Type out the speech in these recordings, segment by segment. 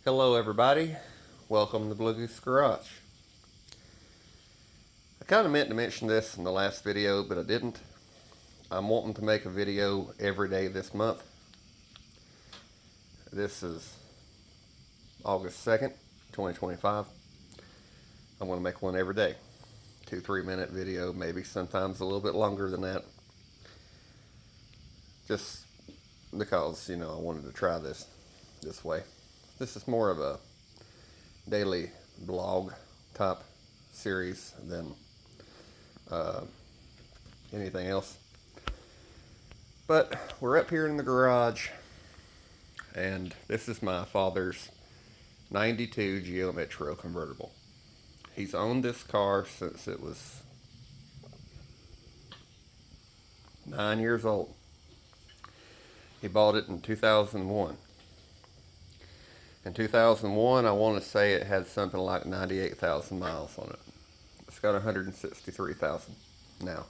Hello everybody, welcome to Blue Goose Garage. I kind of meant to mention this in the last video, but I didn't. I'm wanting to make a video every day this month. This is August 2nd, 2025. I'm going to make one every day. 2-3 minute video, maybe sometimes a little bit longer than that. Just because, I wanted to try this way. This is more of a daily blog type series than anything else. But we're up here in the garage, and this is my father's 92 Geo Metro convertible. He's owned this car since it was 9 years old. He bought it in 2001. In 2001, I want to say it had something like 98,000 miles on it. It's got 163,000 now.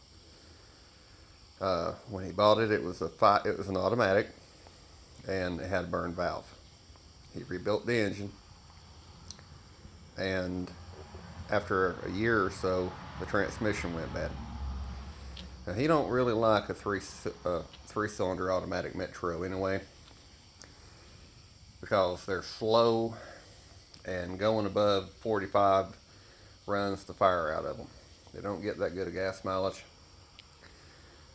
When he bought it, it was an automatic, and it had a burn valve. He rebuilt the engine, and after a year or so, the transmission went bad. Now, he don't really like a three-cylinder automatic Metro anyway, because they're slow, and going above 45 runs the fire out of them. They don't get that good of gas mileage.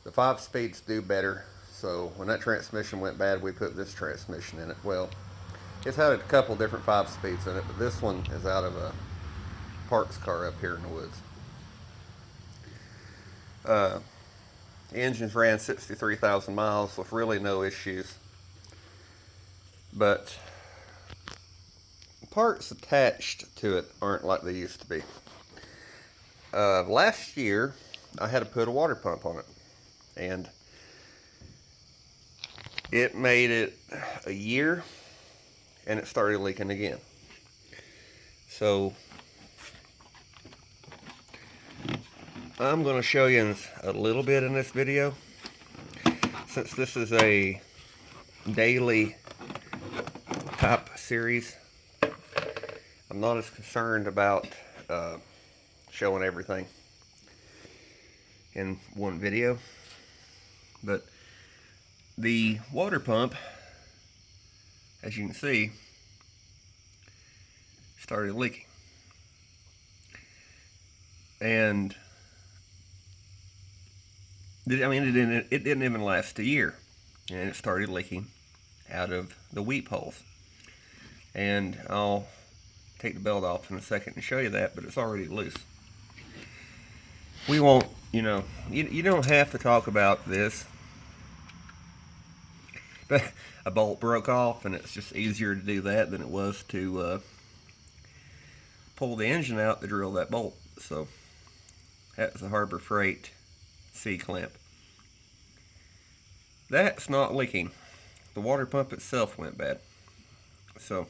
The 5-speeds do better, so when that transmission went bad, we put this transmission in it. Well, it's had a couple different 5-speeds in it, but this one is out of a parts car up here in the woods. The engine's ran 63,000 miles with really no issues, but parts attached to it aren't like they used to be. Last year, I had to put a water pump on it, and it made it a year, and it started leaking again. So I'm going to show you a little bit in this video. Since this is a daily type series, I'm not as concerned about showing everything in one video. But the water pump, as you can see, started leaking. And it didn't even last a year, and it started leaking out of the weep holes. And I'll take the belt off in a second and show you that, but it's already loose. We won't, you don't have to talk about this, but a bolt broke off, and it's just easier to do that than it was to pull the engine out to drill that bolt. So that's a Harbor Freight C-clamp. That's not leaking. The water pump itself went bad. So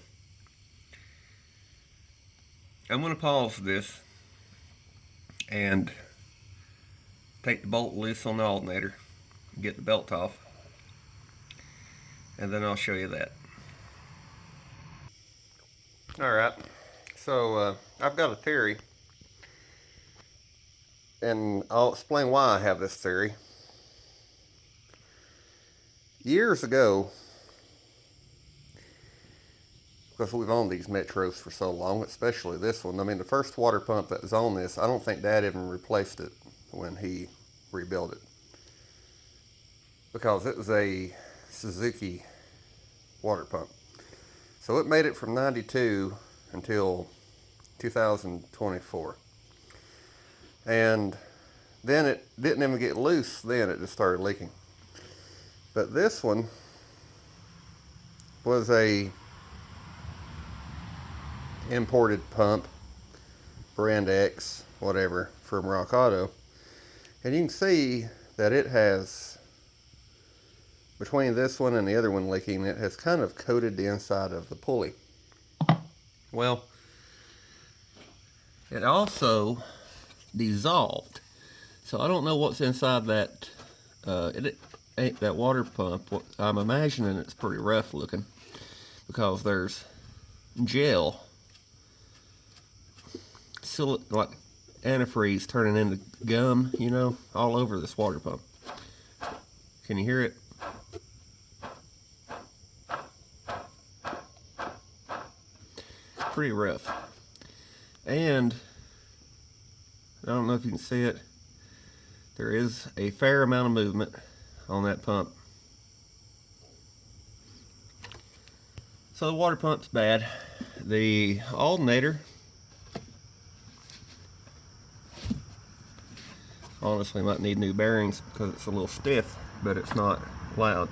I'm going to pause this and take the bolt loose on the alternator, get the belt off, and then I'll show you that. Alright, so I've got a theory, and I'll explain why I have this theory. Years ago, because we've owned these Metros for so long, especially this one. The first water pump that was on this, I don't think Dad even replaced it when he rebuilt it, because it was a Suzuki water pump. So it made it from 92 until 2024. And then it didn't even get loose, then it just started leaking. But this one was a imported pump, brand X, whatever, from Rock Auto. And you can see that it has, between this one and the other one leaking, it has kind of coated the inside of the pulley. Well, it also dissolved. So I don't know what's inside that that water pump. I'm imagining it's pretty rough looking, because there's gel, like antifreeze turning into gum, you know, all over this water pump. Can you hear it? Pretty rough. And I don't know if you can see it, there is a fair amount of movement on that pump. So the water pump's bad. The alternator, honestly, might need new bearings because it's a little stiff, but it's not loud.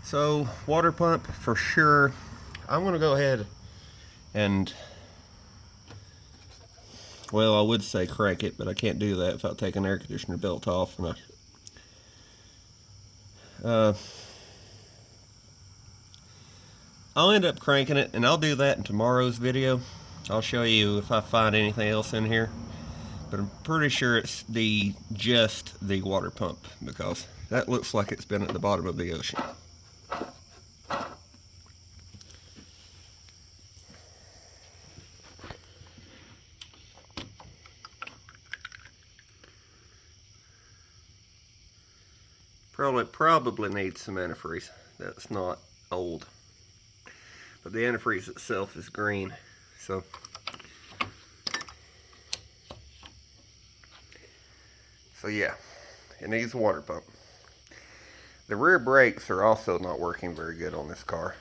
So water pump for sure. I'm gonna go ahead and, well, I would say crank it, but I can't do that without taking air conditioner belt off. And I'll end up cranking it, and I'll do that in tomorrow's video. I'll show you if I find anything else in here, but I'm pretty sure it's just the water pump, because that looks like it's been at the bottom of the ocean. Probably needs some antifreeze. That's not old, but the antifreeze itself is green. So yeah, it needs a water pump. The rear brakes are also not working very good on this car.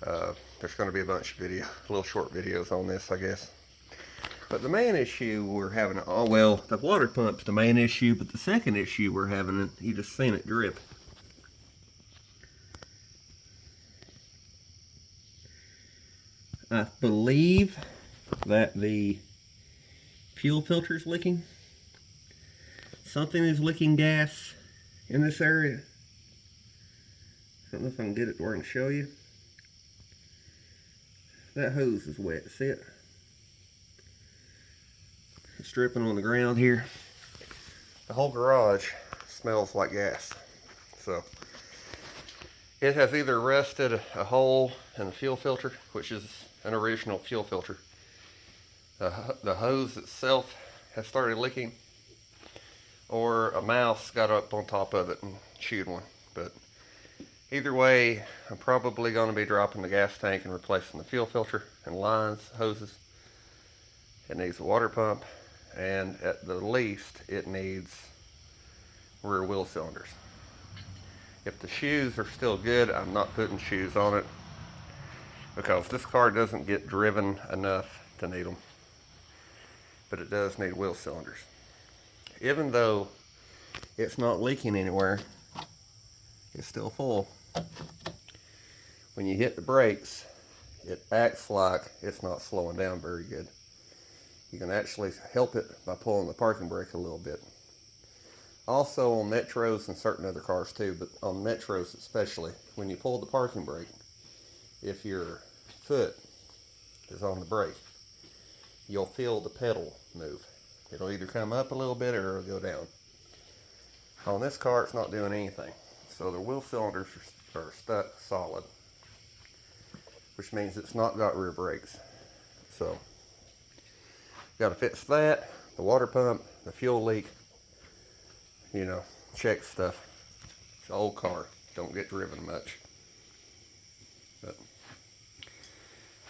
There's going to be a bunch of little short videos on this, I guess. But the main issue we're having, oh well, the water pump's the main issue, but the second issue we're having, you just seen it drip. I believe that the fuel filter is leaking. Something is leaking gas in this area. I don't know if I can get it to where I can show you. That hose is wet, see it? It's dripping on the ground here. The whole garage smells like gas. So it has either rusted a hole in the fuel filter, which is an original fuel filter. The hose itself has started leaking, or a mouse got up on top of it and chewed one. But either way, I'm probably going to be dropping the gas tank and replacing the fuel filter and lines, hoses. It needs a water pump, and at the least it needs rear wheel cylinders. If the shoes are still good, I'm not putting shoes on it, because this car doesn't get driven enough to need them, but it does need wheel cylinders. Even though it's not leaking anywhere, it's still full. When you hit the brakes, it acts like it's not slowing down very good. You can actually help it by pulling the parking brake a little bit. Also on Metros and certain other cars too, but on Metros especially, when you pull the parking brake, if your foot is on the brake, you'll feel the pedal move. It'll either come up a little bit or it'll go down. On this car, it's not doing anything. So the wheel cylinders are stuck solid, which means it's not got rear brakes. So got to fix that, the water pump, the fuel leak, you know, check stuff. It's an old car, don't get driven much. But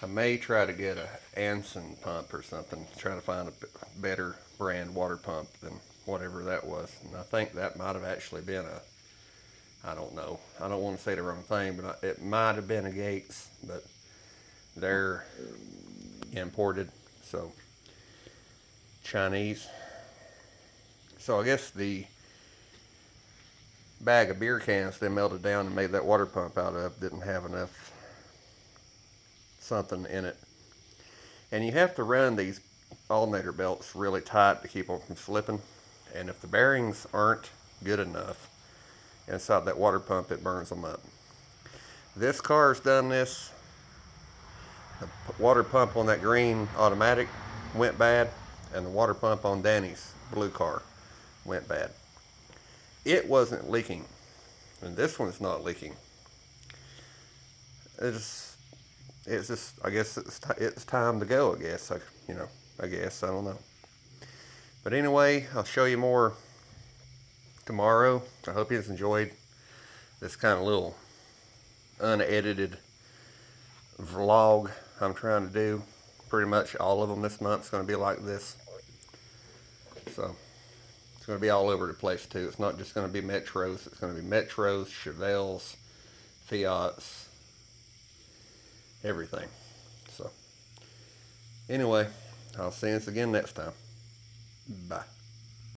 I may try to get a Anson pump or something, try to find a better brand water pump than whatever that was. And I think that might have actually been I don't know. I don't want to say the wrong thing, but it might have been a Gates, but they're imported, so Chinese. So I guess the bag of beer cans they melted down and made that water pump out of didn't have enough something in it. And you have to run these alternator belts really tight to keep them from slipping. And if the bearings aren't good enough inside that water pump, it burns them up. This car's done this. The water pump on that green automatic went bad, and the water pump on Danny's blue car went bad. it wasn't leaking, and this one's not leaking. It's just, I guess it's time to go. I guess I guess I don't know. But anyway, I'll show you more tomorrow. I hope you guys enjoyed this kind of little unedited vlog I'm trying to do. Pretty much all of them this month's going to be like this. So it's going to be all over the place too. It's not just going to be Metros. It's going to be Metros, Chevelles, Fiats, everything. So anyway, I'll see you again next time. Bye.